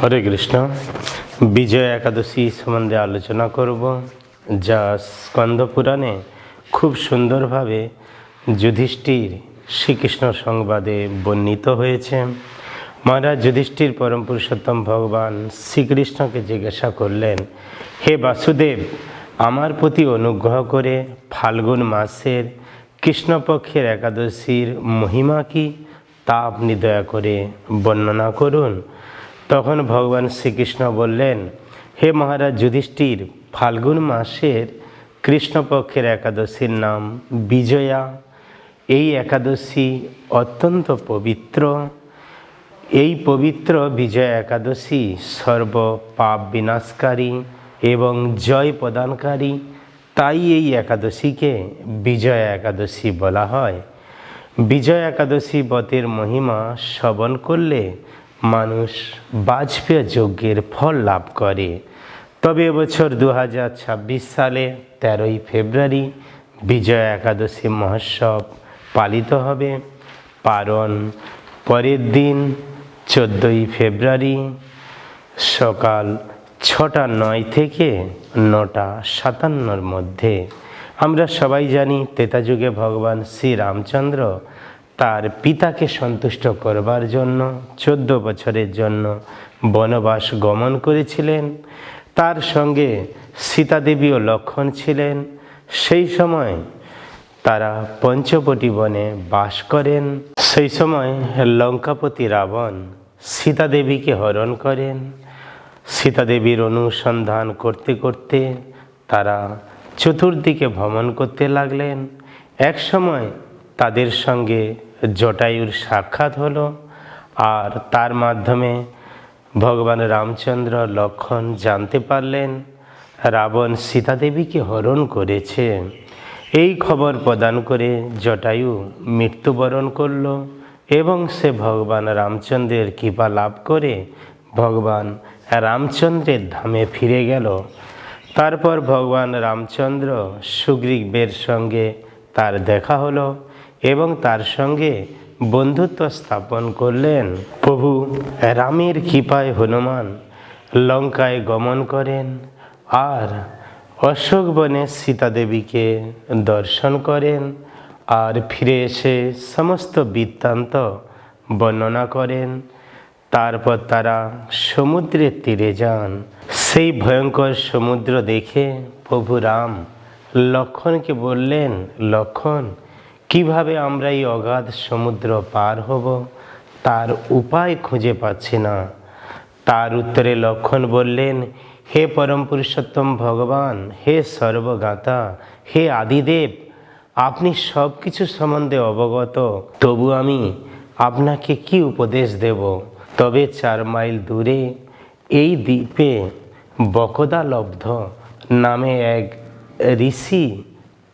হরে কৃষ্ণ। বিজয় একাদশী সম্বন্ধে আলোচনা করব, যা স্কন্দ পুরাণে খুব সুন্দরভাবে যুধিষ্ঠির শ্রীকৃষ্ণ সংবাদে বর্ণিত হয়েছে। মহারাজ যুধিষ্ঠির পরম পুরুষোত্তম ভগবান শ্রীকৃষ্ণকে জিজ্ঞাসা করলেন, হে বাসুদেব, আমার প্রতি অনুগ্রহ করে ফাল্গুন মাসের কৃষ্ণপক্ষের একাদশীর মহিমা কি, তা আপনি দয়া করে বর্ণনা করুন। তখন ভগবান শ্রীকৃষ্ণ বললেন, হে মহারাজ যুধিষ্ঠির, ফাল্গুন মাসের কৃষ্ণপক্ষের একাদশীর নাম বিজয়া। এই একাদশী অত্যন্ত পবিত্র। এই পবিত্র বিজয়া একাদশী সর্ব পাপ বিনাশকারী এবং জয় প্রদানকারী। তাই এই একাদশীকে বিজয়া একাদশী বলা হয়। বিজয়া একাদশী ব্রতের মহিমা শ্রবণ করলে মানুষ বাজপেয়ী যজ্ঞের ফল লাভ করে। তবে এবছর 2026 সালে 13ই ফেব্রুয়ারি বিজয়া একাদশী মহোৎসব পালিত হবে। পারণ পরের দিন 14ই ফেব্রুয়ারি সকাল 6:09 থেকে 9:57 মধ্যে। আমরা সবাই জানি, ত্রেতা যুগে ভগবান শ্রীরামচন্দ্র তার পিতাকে সন্তুষ্ট করবার জন্য 14 বছরের জন্য বনবাস গমন করেছিলেন। তার সঙ্গে সীতা দেবী ও লক্ষ্মণ ছিলেন। সেই সময় তারা পঞ্চবটি বনে বাস করেন। সেই সময় লঙ্কাপতি রাবণ সীতা দেবীকে হরণ করেন। সীতা দেবীর অনুসন্ধান করতে করতে তারা চতুর্দিকে ভ্রমণ করতে লাগলেন। এক সময় তাদের সঙ্গে জটায়ুর সাক্ষাৎ হলো, আর তার মাধ্যমে ভগবান রামচন্দ্র লক্ষ্মণ জানতে পারলেন রাবণ সীতা দেবীকে হরণ করেছে। এই খবর প্রদান করে জটায়ু মৃত্যুবরণ করল এবং সে ভগবান রামচন্দ্রের কৃপা লাভ করে ভগবান রামচন্দ্রের ধামে ফিরে গেল। তারপর ভগবান রামচন্দ্র সুগ্রীবের সঙ্গে তার দেখা হলো এবং তার সঙ্গে বন্ধুত্ব স্থাপন করলেন। প্রভু রামের কৃপায় হনুমান লঙ্কায় গমন করেন আর অশোক বনে সীতা দেবীকে দর্শন করেন, আর ফিরে এসে সমস্ত বৃত্তান্ত বর্ণনা করেন। তারপর তারা সমুদ্রের তীরে যান। সেই ভয়ঙ্কর সমুদ্র দেখে প্রভু রাম লক্ষ্মণকে বললেন, লক্ষ্মণ, কিভাবে আমরা এই অগাধ সমুদ্র পার হব, তার উপায় খুঁজে পাচ্ছি না। তার উত্তরে লক্ষ্মণ বললেন, হে পরম পুরুষোত্তম ভগবান, হে সর্বজ্ঞাতা, হে আদিদেব, আপনি সব কিছু সম্বন্ধে অবগত, তবু আমি আপনাকে কি উপদেশ দেব। তবে 4 মাইল দূরে এই দ্বীপে বকদালব্ধ নামে এক ঋষি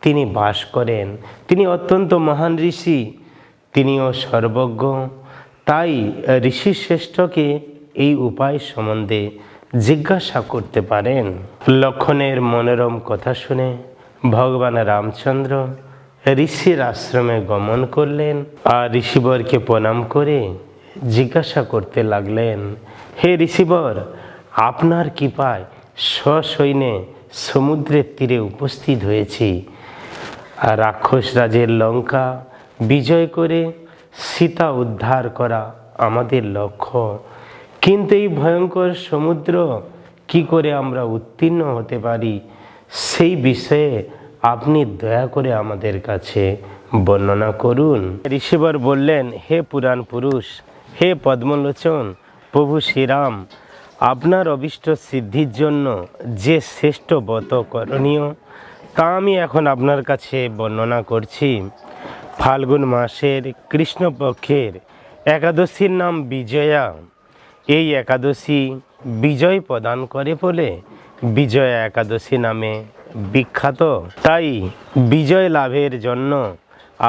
তিনি বাস করেন। তিনি অত্যন্ত মহান ঋষি, তিনিও সর্বজ্ঞ। তাই ঋষি শ্রেষ্ঠকে এই উপায় সম্বন্ধে জিজ্ঞাসা করতে পারেন। লক্ষ্মণের মনোরম কথা শুনে ভগবান রামচন্দ্র ঋষির আশ্রমে গমন করলেন আর ঋষিবরকে প্রণাম করে জিজ্ঞাসা করতে লাগলেন, হে ঋষিবর, আপনার কৃপায় সসৈন্যে সমুদ্রের তীরে উপস্থিত হয়েছি। আর রাক্ষস রাজের লঙ্কা বিজয় করে সীতা উদ্ধার করা আমাদের লক্ষ্য। কিন্তু এই ভয়ঙ্কর সমুদ্র কি করে আমরা উত্তীর্ণ হতে পারি, সেই বিষয়ে আপনি দয়া করে আমাদের কাছে বর্ণনা করুন। ঋষিবর বললেন, হে পুরাণ পুরুষ, হে পদ্মলোচন, প্রভু শ্রীরাম, আপনার অভীষ্ট সিদ্ধির জন্য যে শ্রেষ্ঠ ব্রত করণীয় তা আমি এখন আপনার কাছে বর্ণনা করছি। ফাল্গুন মাসের কৃষ্ণপক্ষের একাদশীর নাম বিজয়া। এই একাদশী বিজয় প্রদান করে বলে বিজয়া একাদশী নামে বিখ্যাত। তাই বিজয় লাভের জন্য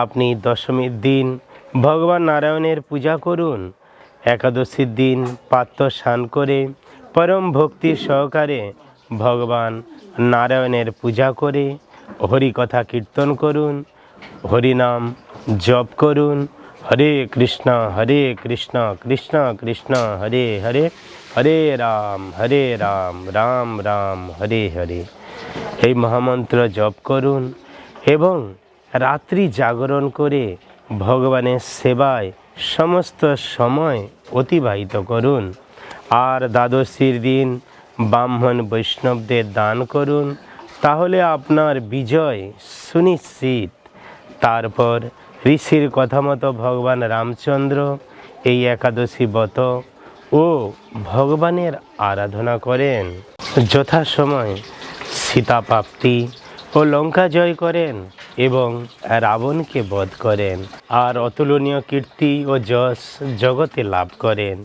আপনি দশমীর দিন ভগবান নারায়ণের পূজা করুন। একাদশীর দিন পাত্র স্নান করে পরম ভক্তি সহকারে ভগবান নারায়ণের পূজা করে হরিকথা কীর্তন করুন, হরিনাম জপ করুন। হরে কৃষ্ণ কৃষ্ণ কৃষ্ণ হরে হরে, হরে রাম রাম রাম হরে হরে। এই মহামন্ত্র জপ করুন এবং রাত্রি জাগরণ করে ভগবানের সেবায় সমস্ত সময় অতিবাহিত করুন। আর দ্বাদশীর দিন ব্রাহ্মণ বৈষ্ণবদের দান করুন, তাহলে আপনার বিজয় সুনিশ্চিত। তারপর ঋষির কথা মতো ভগবান রামচন্দ্র এই একাদশী ব্রত ও ভগবানের আরাধনা করেন। যথাসময় সীতা প্রাপ্তি ও লঙ্কা জয় করেন এবং রাবণকে বধ করেন, আর অতুলনীয় কীর্তি ও যশ জগতে লাভ করেন।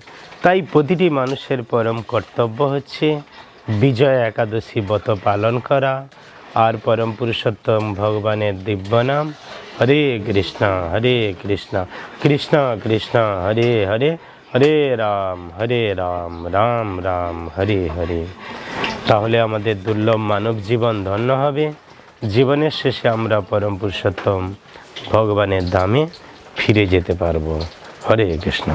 তাই প্রতিটি মানুষের পরম কর্তব্য হচ্ছে বিজয়া একাদশী ব্রত পালন করা আর পরম পুরুষোত্তম ভগবানের দিব্য নাম হরে কৃষ্ণ কৃষ্ণ কৃষ্ণ হরে হরে, হরে রাম রাম রাম হরে হরে। তাহলে আমাদের দুর্লভ মানব জীবন ধন্য হবে। জীবনের শেষে আমরা পরম পুরুষোত্তম ভগবানের ধামে ফিরে যেতে পারবো। হরে কৃষ্ণ।